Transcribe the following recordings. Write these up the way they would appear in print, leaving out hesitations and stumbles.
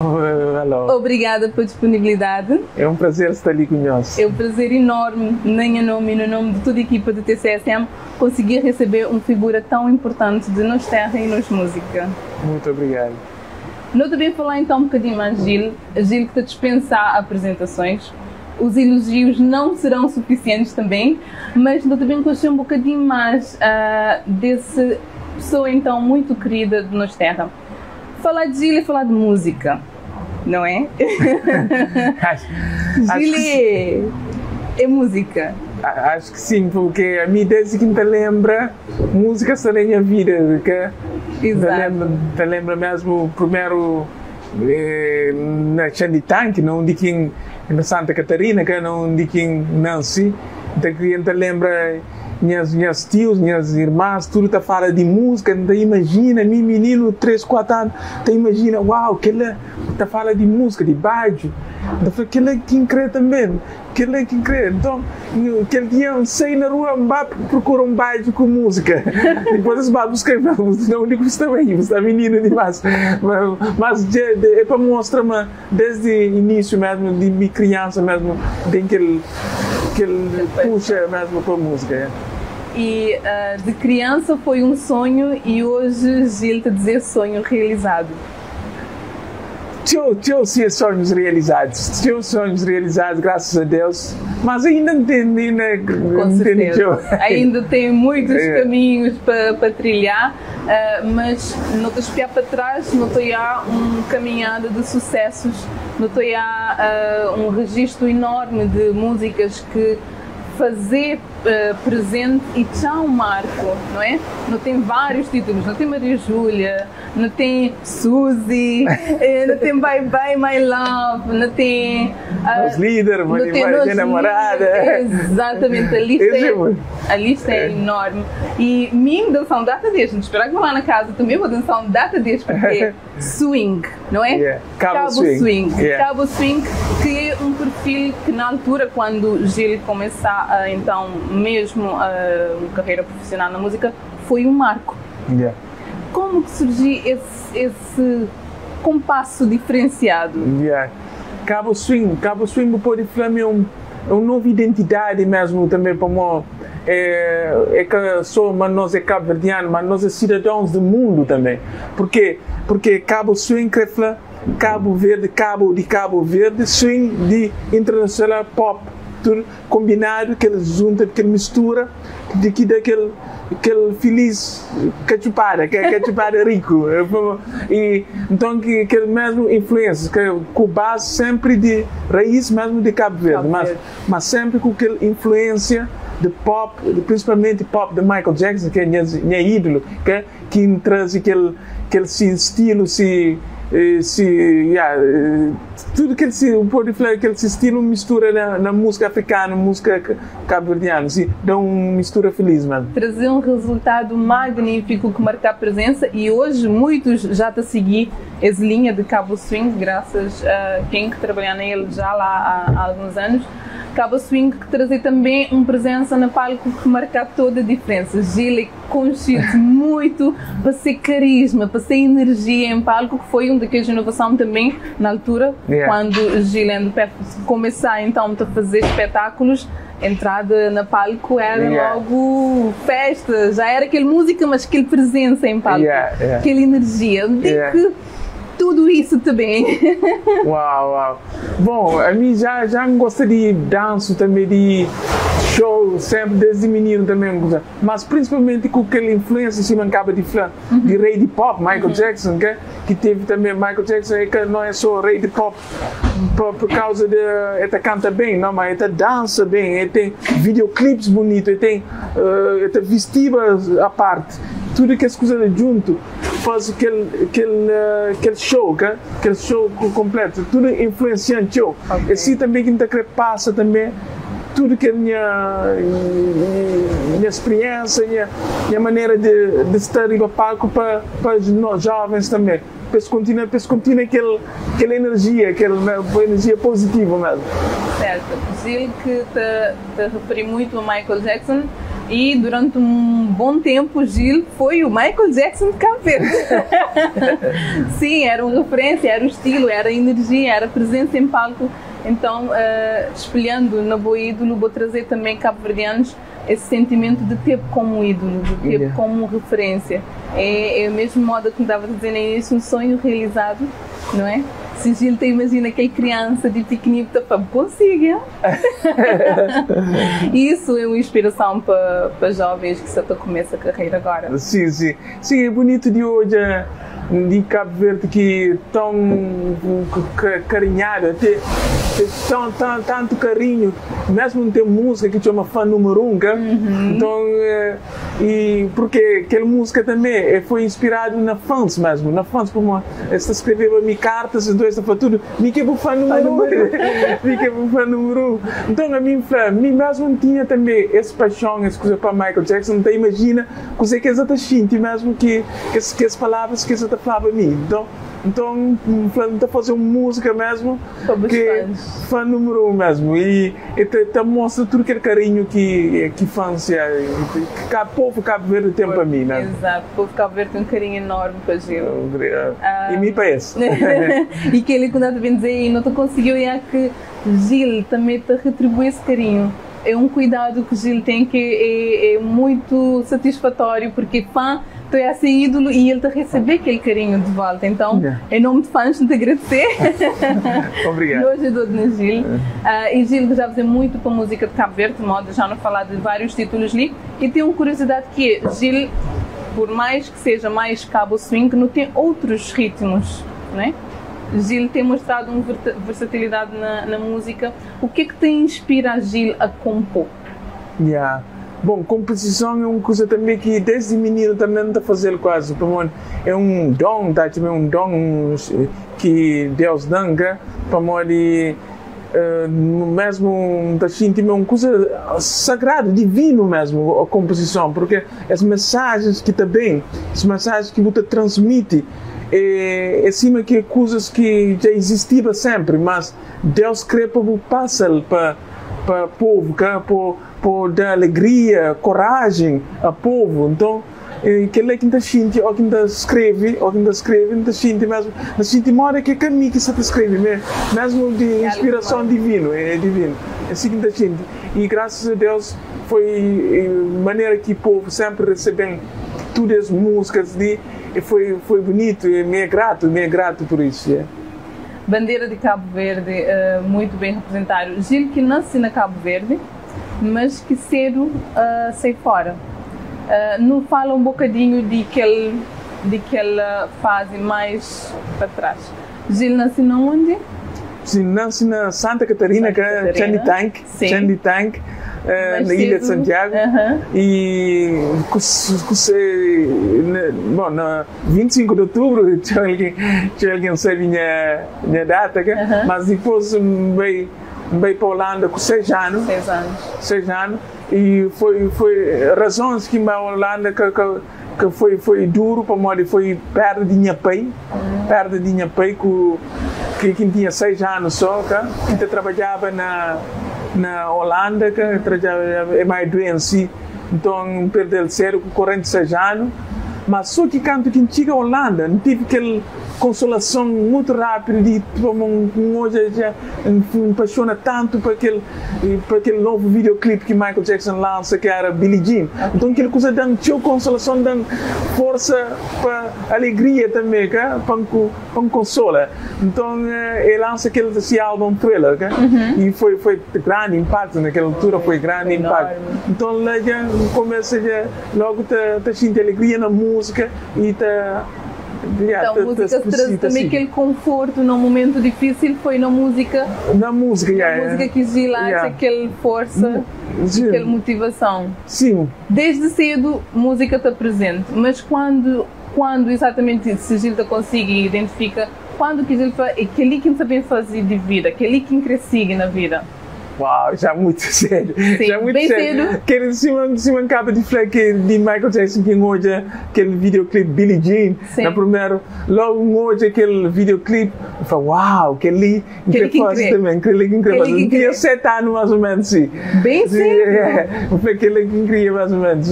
Alô. Obrigada pela disponibilidade. É um prazer estar ali conosco. É um prazer enorme, em nome e no nome de toda a equipa do TCSM, conseguir receber uma figura tão importante de Nos Terra e Nos Música. Muito obrigado. Não também falar então um bocadinho mais, Gil que está a dispensar apresentações. Os elogios não serão suficientes também, mas não também conhecer um bocadinho mais dessa pessoa então muito querida de Nos Terra. Falar de Gil é falar de música, não é? Gil é música. Acho que sim, porque a mim desde que me lembra, música está na minha vida. Te lembra mesmo o primeiro na Xanditanque, não de quem na Santa Catarina, que não de quem nasci. Então te lembra minhas tios, minhas irmãs, tudo tá fala de música, então imagina, meu menino, 3, 4 anos, então imagina, uau, aquele tá fala de música, de baixo, então aquele é quem crê também, aquele é quem crê, então aquele dia eu saí na rua, procura um baixo com música, depois vai buscar, não digo isso também, você é menino demais, mas é para mostrar, desde o início mesmo, de minha criança mesmo, tem que ele puxa mesmo para a música. E de criança foi um sonho e hoje Gil está a dizer sonho realizado. Tinha sonhos realizados, graças a Deus, mas ainda não tem, né? Com certeza. Ainda tem muitos caminhos para trilhar, mas não te espiar para trás, não te há uma caminhada de sucessos, não te há um registro enorme de músicas que fazer presente e já um marco, não é? Não tem vários títulos, não tem Maria Júlia, não tem Suzy, não tem Bye Bye My Love, não tem Os Líderes, Maria Namorada. Exatamente, a lista é enorme. E mim dançar um data deste, não esperar que vou lá na casa também vou dançar um data deste, porque é swing, não é? Cabo Swing. Cabo Swing, que é um perfil que na altura, quando Gil começar então mesmo uma carreira profissional na música, foi um marco. Como que surgiu esse compasso diferenciado? Cabo Swing pode falar uma nova identidade mesmo também para nós. É que nós é cabo-verdiano, mas nós é cidadãos do mundo também. Porque Cabo Swing quer falar Cabo Verde, Cabo Verde, Swing de internacional pop. Tudo combinado, que ele junta, que ele mistura, daquele feliz cachupada rico. E então que mesmo influência, com base sempre de raiz mesmo de Cabo Verde, mas sempre com aquela influência de pop, principalmente pop de Michael Jackson, que é minha ídolo, que traz aquele estilo, tudo que pode falar que esse estilo mistura na música africana, música cabo-verdiana, dá uma mistura feliz mesmo. Trazer um resultado magnífico que marca a presença e hoje muitos já estão a seguir essa linha de Cabo Swing, graças a quem que trabalha nele já lá há alguns anos. Cabo Swing que trazer também uma presença na palco que marca toda a diferença. Gil é consciente muito para ser carisma, para ser energia em palco, que foi uma daquelas inovações também na altura, quando Gil começar então a fazer espetáculos, entrada na palco era logo festa, já era aquela música, mas aquela presença em palco, aquela energia. Tudo isso também. Uau. Bom, a mim já gosto de dança também, de show, sempre desde menino também, mas principalmente com aquela influência, assim, acaba de falar, de rei de pop, Michael Jackson, que teve também, Michael Jackson, que não é só rei de pop por causa de, ele canta bem, não, mas ele dança bem, ele tem videoclipes bonitos, ele tem vestidos à parte, tudo que as coisas junto, faz aquele show, aquele show completo, tudo influenciante. E assim também que a passa também tudo que é minha experiência, minha maneira de estar em palco para nós jovens também. Para continuar aquela energia, aquela energia positiva mesmo. Certo. Gil que te referi muito a Michael Jackson, E durante um bom tempo, Gil foi o Michael Jackson de Cabo Verde. Sim, era uma referência, era o estilo, era a energia, era a presença em palco. Então, espelhando na Boa Ídolo, vou trazer também cabo-verdianos esse sentimento de ter como ídolo, de ter como referência. É a mesma moda que me estava a dizer no início, um sonho realizado, não é? Se Gil te imagina aquela criança de pequenino, consiga. Isso é uma inspiração para jovens que estão a começar a carreira agora. Sim, sim. Sim, é bonito de hoje, de Cabo Verde, que tão carinhado, tem tanto carinho, mesmo não tem música que chama fã número 1, então, e porque aquela música também foi inspirada na fãs mesmo, na fãs, como esta escreveu me cartas, então esta fatura, me que é fã número 1, me que é fã número 1. Então a mim mesmo tinha também essa paixão, essa coisa para Michael Jackson, então imagina coisa que exata sente mesmo que as palavras que exata falava a mim. Então, está fazendo música mesmo, que é fã número 1 mesmo, e mostra tudo aquele carinho que fãs, que o povo Cabo Verde tem para mim, né? Exato, o povo Cabo Verde tem um carinho enorme para Gil. E me parece. E que ele, quando eu vim dizer, e não te conseguiu, é que Gil também te retribui esse carinho. É um cuidado que Gil tem que é muito satisfatório, porque fã tu é ser ídolo e ele te receber aquele carinho de volta. Então, em nome de fãs, te agradecer. Obrigado. E hoje eu dou-te na Gil. E Gil já fazer muito para a música de Cabo Verde, de modo já não falar de vários títulos ali. E tenho uma curiosidade que é, Gil, por mais que seja mais cabo swing, não tem outros ritmos, não é? Gil tem mostrado uma versatilidade na música. O que é que te inspira a Gil a compor? Bom, composição é uma coisa também que desde menino também não está fazendo quase. É um dom, também um dom que Deus dá, para morrer, mesmo da gente é uma coisa sagrada, divino mesmo a composição, porque as mensagens que também, as mensagens que você transmite, é acima que coisas que já existiam sempre, mas Deus quer passar para o povo, para dar alegria, coragem ao povo. Então, aquele que a gente, ou que escreve, a gente mesmo, a gente mora que é caminho que se escreve, mesmo de inspiração divina, é divino, é assim que a gente. E graças a Deus foi maneira que o povo sempre recebe todas as músicas e foi bonito, e me é grato por isso. Bandeira de Cabo Verde, muito bem representado. Gil que nasce na Cabo Verde, mas que cedo sai fora. Não fala um bocadinho de aquela fase mais para trás. Gil nasce na onde? Sim, nasce na Santa Catarina, que é Chandy Tank, na Ilha de Santiago. E bom, na 25 de outubro tinha alguém sabe minha data, mas depois veio para a Holanda com 6 anos. 6 anos. E foi razões que a Holanda que foi duro para morrer, foi perto de minha pai, que tinha 6 anos só, que trabalhava na Holanda, que trabalhava é mais doente, então perdeu sério com 46 anos, mas só que quando chega a Holanda, não tive aquela consolação muito rápida de hoje já me apaixona tanto por aquele novo videoclipe que Michael Jackson lança, que era Billie Jean. Então aquela coisa dá consolação, dá força para alegria também, para me consolar. Então ele lança aquele álbum Thriller, e foi grande impacto naquela altura, foi grande impacto. Então lá já começa logo a sentir alegria na música e então, a música traz também aquele conforto num momento difícil, foi na música. Na música que Gil acha aquela força, aquela motivação. Sim. Desde cedo, música está presente, mas quando exatamente se Gil consegue identifica, quando que Gil faz, aquele que não sabe fazer de vida, aquele que cresce na vida. Uau, já muito sério. Sim, já muito bem sério. cedo. Aquele cima acaba de falar que de Michael Jackson que hoje aquele videoclipe Billie Jean, Sim. na primeira, logo hoje aquele videoclipe, eu falo, uau, aquele incrível também, aquele incrível. Eu tinha 7 anos mais ou menos, sim. Bem cedo. Eu falei aquele incrível mais ou menos.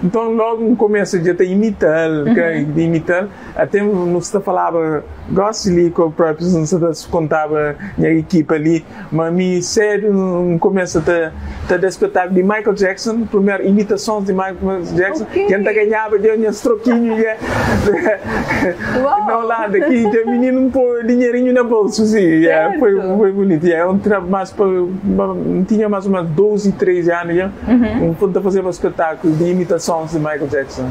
Então logo começa já a imitar, até não se falava, gosto ali com o próprio, não se contava a equipa ali, mas a mim sério começa a dar espetáculo de Michael Jackson, primeiro imitações de Michael Jackson, que ainda ganhava, deu uns troquinhos, não lá daqui, o menino não pôr dinheirinho na bolsa, sim, foi bonito, tinha mais ou menos 12, 13 anos, a fazer um espetáculo de imitações de Michael Jackson.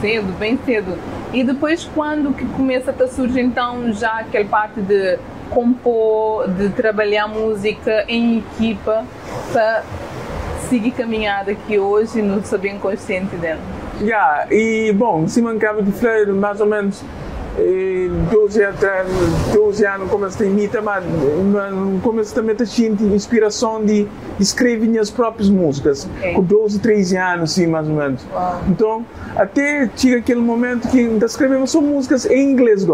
Cedo, bem cedo. E depois quando que começa a surgir então já aquela parte de compor, de trabalhar música em equipa para seguir caminhada que hoje não sou bem consciente dela. E bom, se mancava de flor mais ou menos 12 anos começo a imitar, mas começo também a ter inspiração de escrever as próprias músicas, com 12, 13 anos, assim, mais ou menos. Então, até chega aquele momento que escrevemos só músicas em inglês,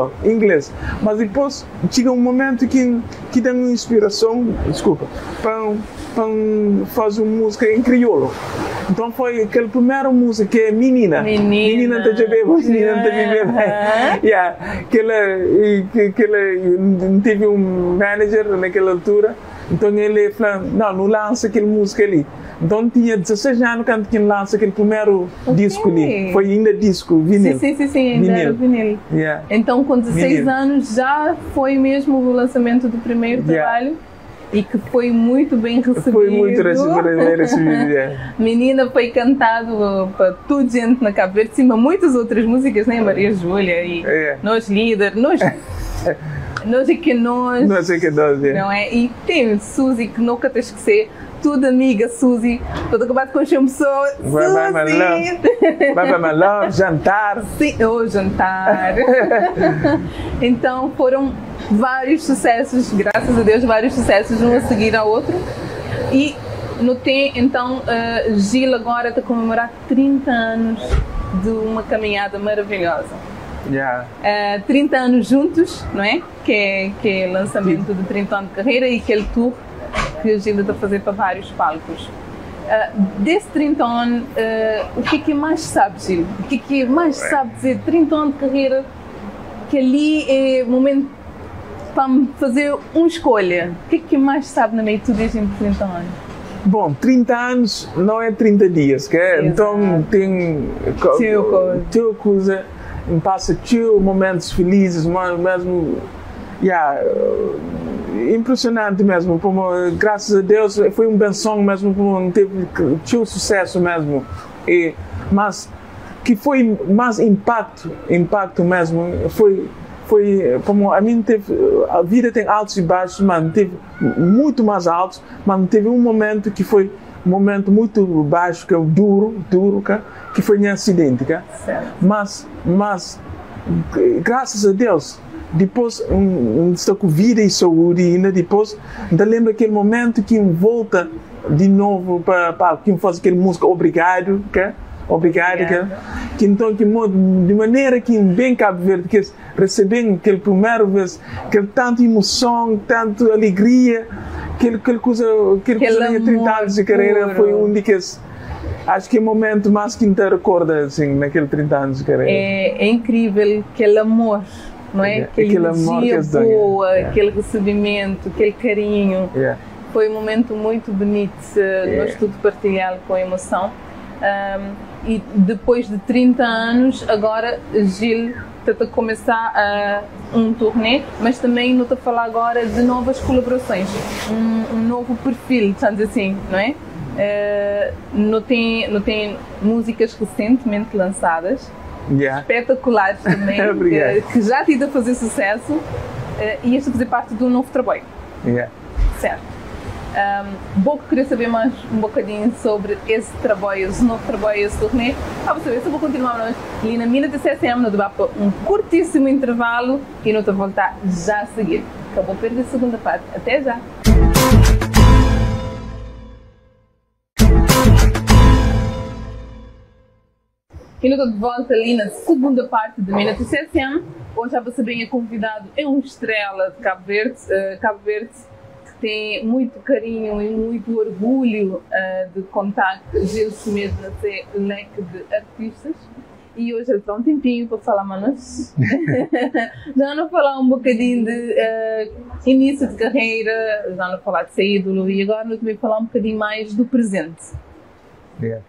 mas depois chega um momento que dá uma inspiração, para fazer uma música em crioulo. Então foi aquela primeira música que é Menina da JB, Menina da JB. Tive um manager naquela altura, então ele falou, não lança aquela música ali. Então tinha 16 anos quando ele lança aquele primeiro disco ali. Foi ainda disco, vinil. Sim, ainda era vinil. Então com 16 anos já foi mesmo o lançamento do primeiro trabalho. E que foi muito bem recebido. Foi muito recebido. Menina foi cantado para toda gente na Cabo Verde, cima muitas outras músicas, né? Maria Júlia e Nós Líder, Nós é que nós. Nós é que nós, não é? E tem Suzy, que nunca te esquecer. Tudo amiga, Suzy. Tudo acabado com chama pessoa. Vai para love, jantar. Sim, jantar. Então foram vários sucessos, graças a Deus, vários sucessos, um a seguir ao outro. E então, Gil agora está a comemorar 30 anos de uma caminhada maravilhosa. 30 anos juntos, não é? Que é o lançamento de 30 anos de carreira e aquele tour que a Gil está a fazer para vários palcos. Desse 30 anos, o que mais sabe, Gil? O que mais sabe dizer 30 anos de carreira, que ali é o momento para fazer uma escolha? O que mais sabe na meio de tudo isso em 30 anos? Bom, 30 anos não é 30 dias, que é? Então tem coisa, passa momentos felizes, mesmo, impressionante mesmo, graças a Deus foi um benção mesmo, teve sucesso mesmo, mas que foi mais impacto mesmo, foi como a mim a vida tem altos e baixos, mas teve muito mais altos, mas teve um momento que foi um momento muito baixo, que é o duro, que foi um acidente, mas graças a Deus depois estou com vida e saúde e ainda depois lembro aquele momento que volta de novo para que faz aquele música obrigado, que então de maneira que bem Cabo Verde que recebendo aquele primeira vez aquele tanta emoção, tanta alegria, aquele coisa de 30 anos de carreira foi um daqueles, acho que é o momento mais que te recorda assim naqueles 30 anos de carreira. É incrível aquele amor, não é? Aquele amor boa, aquele recebimento, aquele carinho. Foi um momento muito bonito, nós tudo partilhado com emoção. E depois de 30 anos, agora Gil está a começar um turnê, mas também não está a falar agora de novas colaborações, um novo perfil, estamos assim, não é? Não tem músicas recentemente lançadas, espetaculares também, que já tinham a fazer sucesso e este a fazer parte de um novo trabalho. Certo. Bom, que queria saber mais um bocadinho sobre esse trabalho, esse novo trabalho, esse turnê. Para saber se eu vou continuar nós ali na Mina de CCM, no debate um curtíssimo intervalo e não estou a voltar já a seguir. Acabou de perder a segunda parte. Até já! E eu estou de volta ali na segunda parte da minha TCSM. Hoje já você bem convidado, é uma estrela de Cabo Verde. Cabo Verde que tem muito carinho e muito orgulho de contar que Gil Semedo nesse leque de artistas. E hoje ele está um tempinho para falar, manos. Já não falar um bocadinho de início de carreira, já não falar de ser ídolo e agora eu também falar um bocadinho mais do presente. Yeah.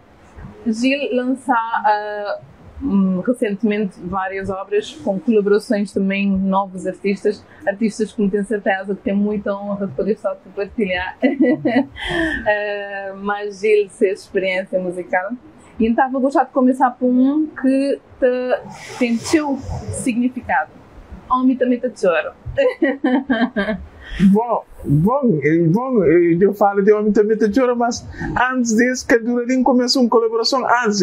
Gil lançar recentemente várias obras com colaborações também novos artistas que tenho certeza que tem muita honra de poder só compartilhar. Mas Gil, essa experiência musical. E então vou gostar de começar por um que tem o seu significado. Homem também te choro. Bom, eu falo de Homem também te choro, mas antes disso, que Duradinho começou uma colaboração antes,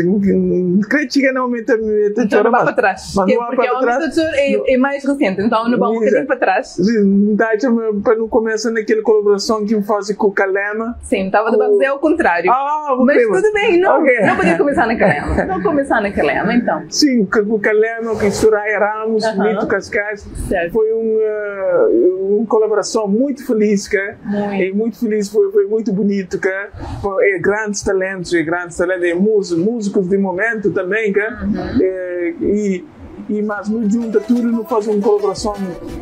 creio que não Homem também te choro, então não vai para trás, porque Homem também te choro é mais recente, então não vai um bocadinho para trás. Para não começar naquela colaboração que me faz com o Kalema. Sim, estava de dizer ao contrário, mas tudo bem, não podia começar na Kalema, não começar na Kalema, então. Sim, com o Kalema, com Soraya Ramos, Nito Cascais, foi uma colaboração muito feliz, muito feliz, foi muito bonito, grandes talentos, músicos de momento também, mas no junta tudo não faz uma colaboração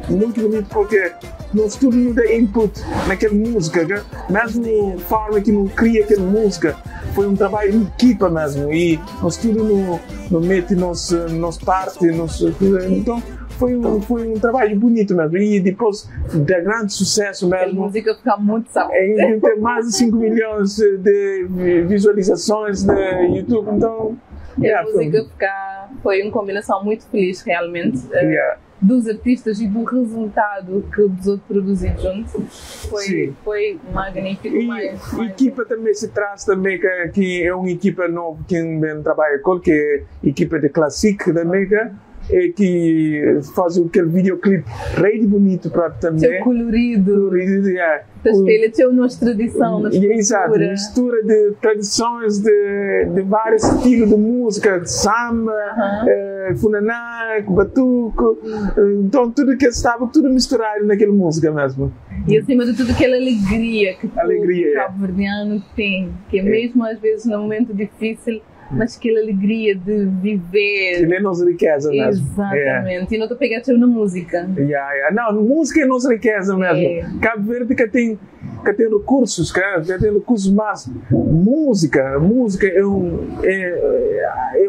muito bonita porque nós tudo não dá input naquela música, mesmo a forma que não cria aquela música foi um trabalho em equipa mesmo e nós tudo não mete nos parte, então foi um trabalho bonito mesmo e depois de grande sucesso mesmo. A música fica muito saborosa. Tem mais de 5 milhões de visualizações no YouTube, então a música foi uma combinação muito feliz realmente dos artistas e do resultado que os outros produziram juntos. Foi magnífico. A equipa também se traz também que é uma equipa nova que trabalha com que é a equipa de Classic também que faz aquele videoclipe rei bonito para também. Seu colorido. Espelha a nossa tradição, nossa cultura. Exato, mistura de tradições de vários estilos de música, de samba, funaná, batuco, então tudo que estava tudo misturado naquela música mesmo. E acima de tudo aquela alegria que o cabo-verdiano tem, que é mesmo às vezes num momento difícil, mas aquela alegria de viver. Ele é nossa riqueza mesmo. Exatamente. E não estou pegando na música. Não, música é nossa riqueza mesmo. Cabo Verde que tem recursos, mas música é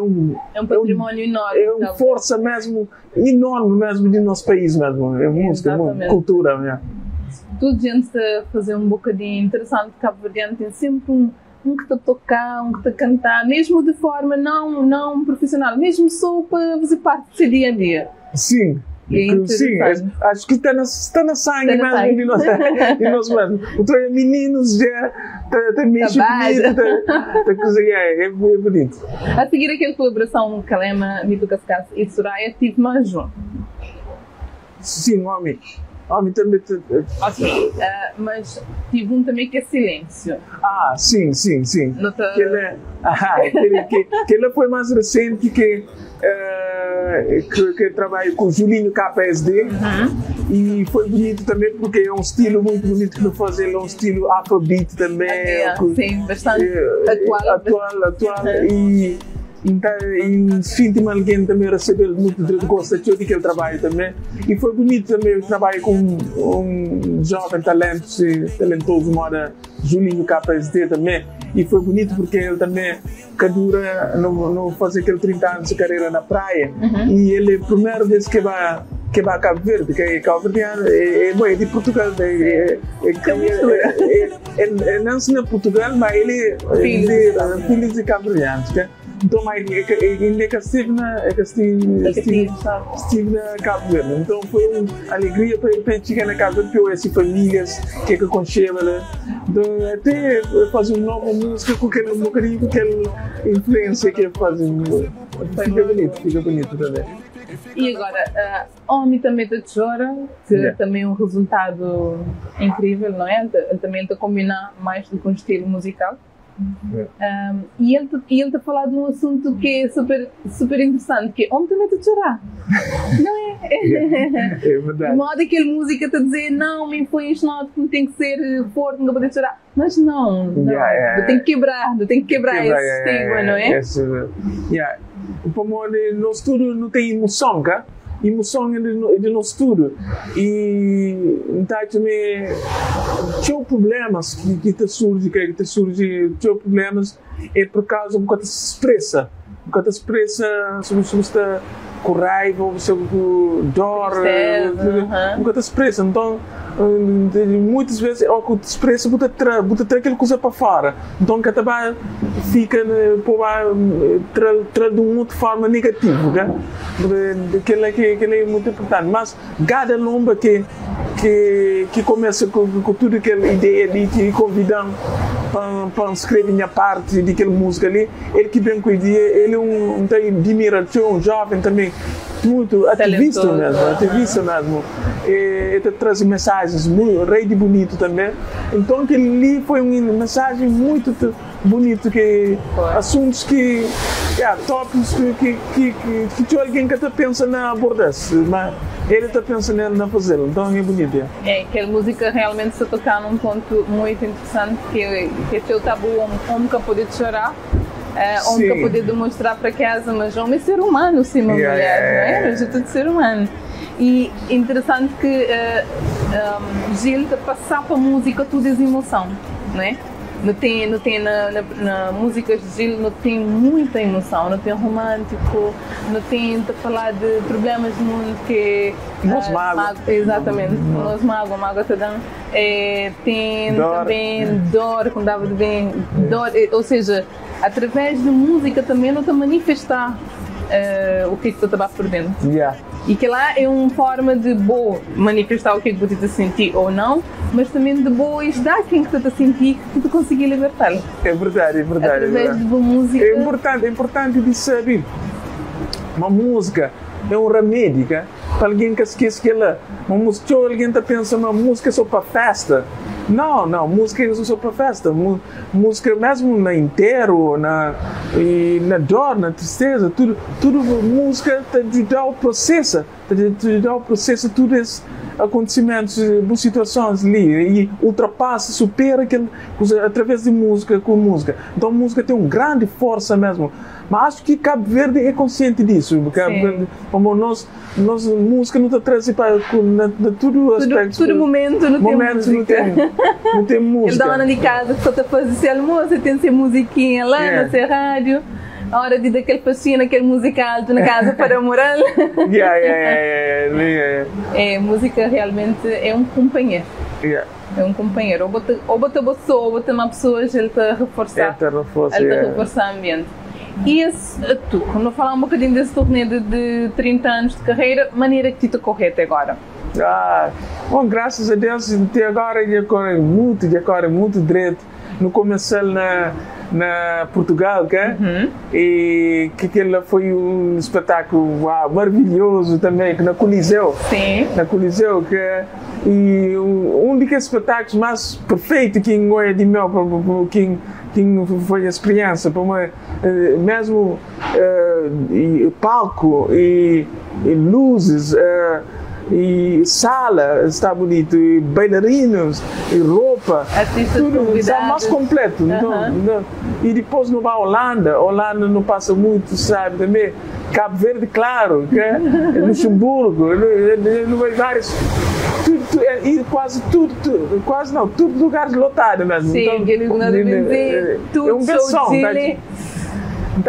um património enorme. É uma força mesmo enorme mesmo do nosso país mesmo. É música, cultura. Tudo gente a fazer um bocadinho interessante. Cabo Verdeano tem sempre um que está a tocar, um que está a cantar, mesmo de forma não profissional, mesmo só para fazer parte do seu dia a dia. Sim. Sim, acho que está na sangue mesmo de nós mesmo. Então, meninos já mexe bonito, é bonito. A seguir aquela colaboração Kalema, Nito Cascais e Soraya, tive mais um. Sim, homem também. Ok, mas tive um também que é Silêncio. Sim. Que ele foi mais recente que trabalho com Julinho KPSD e foi bonito também porque é um estilo muito bonito que ele faz, ele é um estilo afrobeat também. Sim, bastante atual. Então, sinto alguém também recebeu muito de gosto daquele trabalho também. E foi bonito também o trabalho com um jovem talentoso, mora Julinho KPSD também. E foi bonito porque ele também dura não fazer aquele 30 anos de carreira na praia. E ele é a primeira vez que vai a Cabo Verde, que é Cabo Verdeano, é de Portugal. Ele nasce na Portugal, mas ele é filho de Cabo Verdeano. Então, ele estive na Cabo Verde. Então, foi uma alegria para chegar na Cabo Verde, porque eu famílias que aconchegam, então, até fazer uma nova música com aquele bocadinho, com aquela influência que ele faz. Fica bonito também. E agora, Homem também te chora, que também é um resultado incrível, não é? Ele também está a combinar mais do que um estilo musical. E ele está a falar de um assunto que é super, super interessante, que é homem também está a chorar. Não é? É verdade. De modo que aquele música está a dizer, não, me foi ensinado que tem que ser forte, não pode chorar. Mas não. Tem que quebrar esse estigma, não é? Como no estudo não tem emoção, cara? Emoção é de no estudo. E então também tinha problemas que te surge, tinha problemas é por causa de quando se expressa sobre com raiva, com dor, quando se expressa. Então muitas vezes ao que se expressa bota aquela coisa para fora. Então que também fica de uma outra forma negativa, né? Aquilo é muito importante. Mas cada lomba que começa com toda aquela ideia ali que convidam para escrever minha parte daquela música ali, ele que vem com a ideia, ele tem admiração, jovem também, muito ativista mesmo. Ele traz mensagens muito rei de bonito também. Então aquele ali foi uma mensagem muito bonito, que assuntos que tópicos que tinha alguém que está pensando na abordar, mas ele está pensando na fazer, então é bonito. Aquela música realmente se tocar num ponto muito interessante, que é o tabu, homem que pode chorar, homem que pode demonstrar para casa, mas homem é ser humano, sim, uma mulher, não é? É tudo ser humano. E interessante que Gil passar para a música toda essa emoção, não é? Não tem na música de Gil não tem muita emoção, não tem romântico, não tem a falar de problemas do mundo que nos magoa. Exatamente, nos magoa te dão. Tem dor. Também dor, quando dava de bem dor, ou seja, através de música também não te manifestar o que tu estava por dentro. E que lá é uma forma de manifestar o que você está a sentir ou não, mas também de ajudar quem está a sentir que tu conseguir libertar. É verdade. Através de uma música. É importante de saber. Uma música é um remédio para alguém que esquece que ela. Uma música, alguém está pensando uma música só para festa. Não, música é só para festa. Música mesmo na enterro, na dor, na tristeza, tudo música te ajuda ao processo, todos esses acontecimentos, boas situações ali, e ultrapassa, supera aquele através de música, com música. Então a música tem uma grande força mesmo. Mas acho que Cabo Verde é consciente disso. Cabo Verde, como nós música não está trazendo para tudo aspecto. Todo momento não tem música. Ele dá uma de casa que só está fazendo esse almoço, tem essa musiquinha lá na sua rádio. A hora de daquele passinho, aquele música alto na casa para morar. Música realmente é um companheiro. É um companheiro. Ou bota uma pessoa, ele está a reforçar. Reforçar o ambiente. E tu, quando falar um bocadinho desse torneio de 30 anos de carreira, maneira que te corre até agora? Bom, graças a Deus, até agora ele corre muito direito. No comecei na Portugal, e que aquele foi um espetáculo maravilhoso também, que na Coliseu. Sim. Na Coliseu, e um daqueles espetáculos mais perfeitos que é de meu, que foi a experiência, mesmo palco e luzes, e sala está bonito, e bailarinos, e roupa, tudo está mais completo. E depois não vai à Holanda não passa muito, sabe, também. Cabo Verde, claro, Luxemburgo, não vai vários. E quase não, tudo lugares lotados mesmo. Sim, então, tudo é um benção,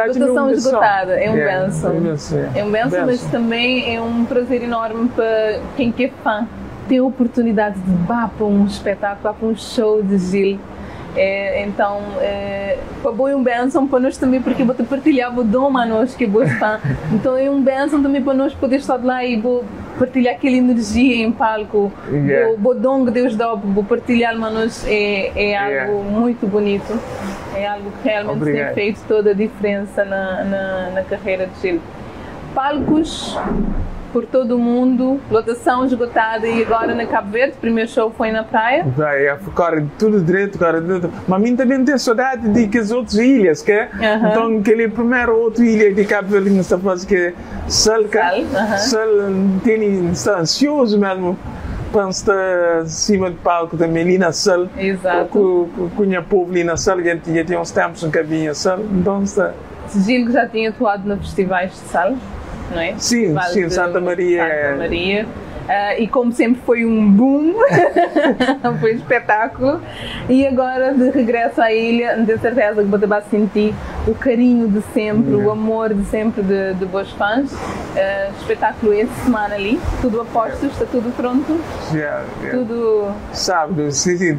lotação esgotada, é um benção, mas também é um prazer enorme para quem quer fã ter a oportunidade de ir para um espetáculo, para um show de Gil. Então, para um benção para nós também, porque vou partilhar o dom a nós que é fã. Então é um benção também para nós poder estar lá e partilhar aquela energia em palco. O dom que Deus dá, vou partilhar a nós é algo muito bonito. É algo que realmente tem feito toda a diferença na carreira de Gil. Palcos por todo o mundo, lotação esgotada, e agora na Cabo Verde, o primeiro show foi na praia. Corre tudo direito, corre tudo. Mas a mim também tem saudade de que as outras ilhas, que então aquele primeiro outra ilha de Cabo Verde que está fazendo que é Sal, está ansioso mesmo para estar acima do palco também ali na Sal. Exato. Com o povo ali na Sal, já tinha uns tempos em que havia Sal, então está. Gil já tinha atuado nos festivais de Sal, não é? Sim, sim, Santa Maria. Santa Maria. E como sempre foi um boom, foi um espetáculo. E agora de regresso à ilha, tenho certeza que você vai sentir o carinho de sempre, o amor de sempre de bons fãs. Espetáculo essa semana ali, tudo a postos, está tudo pronto. Tudo. Sábado, sim.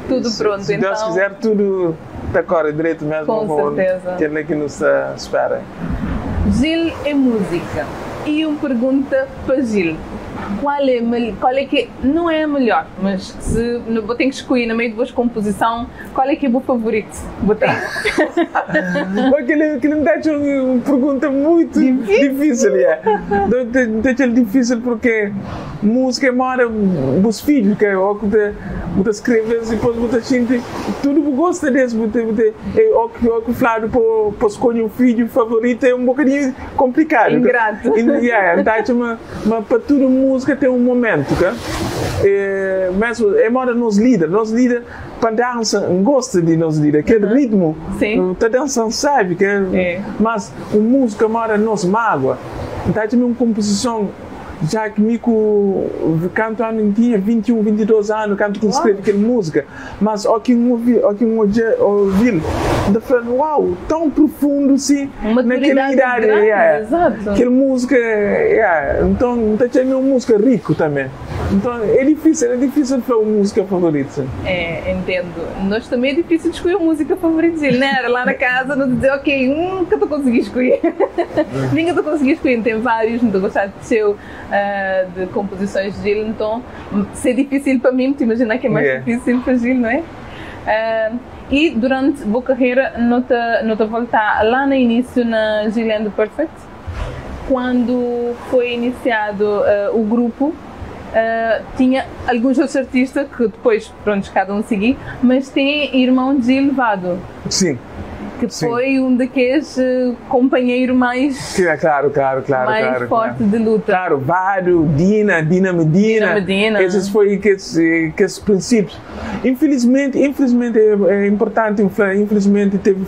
Tudo pronto. Se Deus quiser, tudo está correndo direito mesmo. Com certeza. Que é que nos espera. Gil é música. E uma pergunta para Gil. Qual é que, não é a melhor, mas se vou ter que escolher no meio de duas composições, qual é que é o meu favorito? Aquele me deixa uma pergunta muito difícil. Deixa difícil porque música mora os filhos, que você escreve e depois você sente tudo que gosta desse, o que falar para escolher um filho favorito é um bocadinho complicado. Ingrato. Então, mas para tudo música tem um momento, mas mora nos líderes para dança gosta de nos líderes, que ritmo, tá dançando sabe, mas a música mora nos mágoa, então tem uma composição. Já que quando eu tinha 21, 22 anos, quando eu escrevi aquela música, mas aqui eu ouvi, eu falei, uau, tão profundo assim, naquela idade. Exato. Aquela música, então tem uma música rica também. Então é difícil falar uma música favorita. Entendo. Nós também é difícil de escolher a música favorita dele, né? Lá na casa, não dizer, ok, nunca estou conseguindo escolher. Nunca estou conseguindo escolher, tem vários, não estou gostando do seu. De composições de Gil, então se é difícil para mim, te imaginar que é mais difícil para Gil, não é? E durante a boa carreira, nota voltar lá no início na Gil and the Perfect, quando foi iniciado o grupo, tinha alguns outros artistas que depois, pronto, cada um seguiu, mas tem irmão Gil Vado. Sim. Que foi um daqueles companheiros mais forte de luta. Claro, Vado, Dina Medina. Esses foram aqueles princípios. Infelizmente é importante, infelizmente teve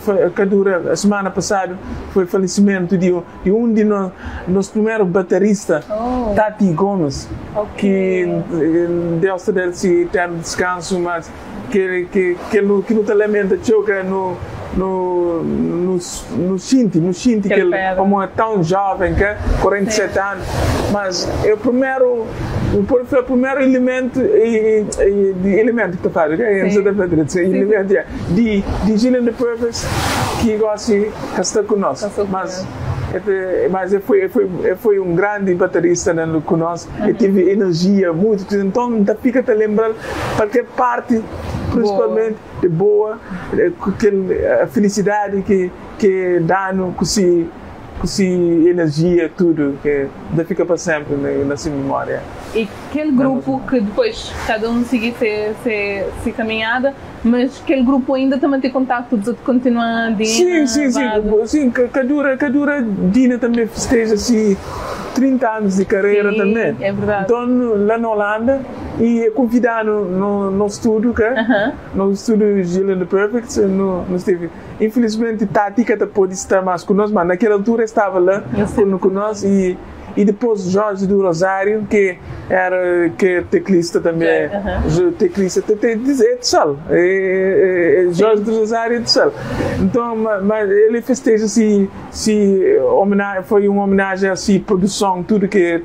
a semana passada foi o falecimento de um de nossos primeiros bateristas, Tati Gomes, que Deus te dê esse eterno descanso, mas que não te lamenta, choca no Shinti, que ele como é tão jovem, que 47 anos, mas é o primeiro elemento que tu faz, de Gil and the Perfect que gosta de estar conosco, mas foi um grande baterista conosco, e teve energia muito, então fica a lembrar qualquer parte principalmente de boa, a felicidade que dá com essa energia, tudo, que fica para sempre na sua memória. E aquele grupo que depois cada um seguir se caminhada, mas aquele grupo ainda também tem contato de continuar Dina? Sim, Cadura Dina também festeja assim 30 anos de carreira também. É verdade. Então, lá na Holanda, e convidado no estúdio, no estúdio Gil and the Perfect, infelizmente Tati que pôde estar mais conosco, mas naquela altura estava lá conosco, e depois Jorge do Rosário, que é teclista também, teclista de Sal, Jorge do Rosário de Sal. Então, mas ele festeja foi uma homenagem a produção, tudo que